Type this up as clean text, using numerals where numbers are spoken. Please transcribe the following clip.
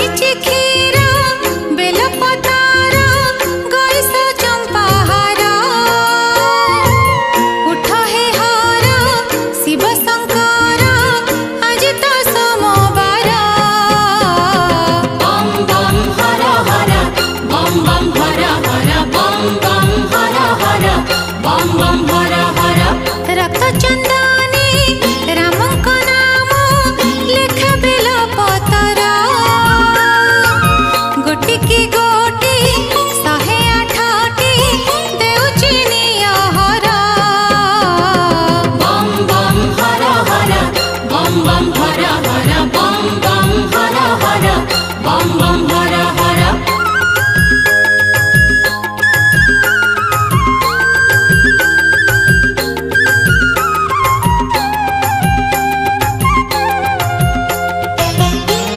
मारिची खीरा बेलपतारा गैस चंपाहार उठ हे हर शिव शंकर आज तो सोमवार बम बम हर हर बम बम हर हर बम बम हर हर बम बम हर हर रक्त चंदनी रामक नाम लेखा बेलपतरा गोटी की गोटी 108टी देउची नियहर बम बम हर हर बम बम हर हर बम बम हर हर बम बम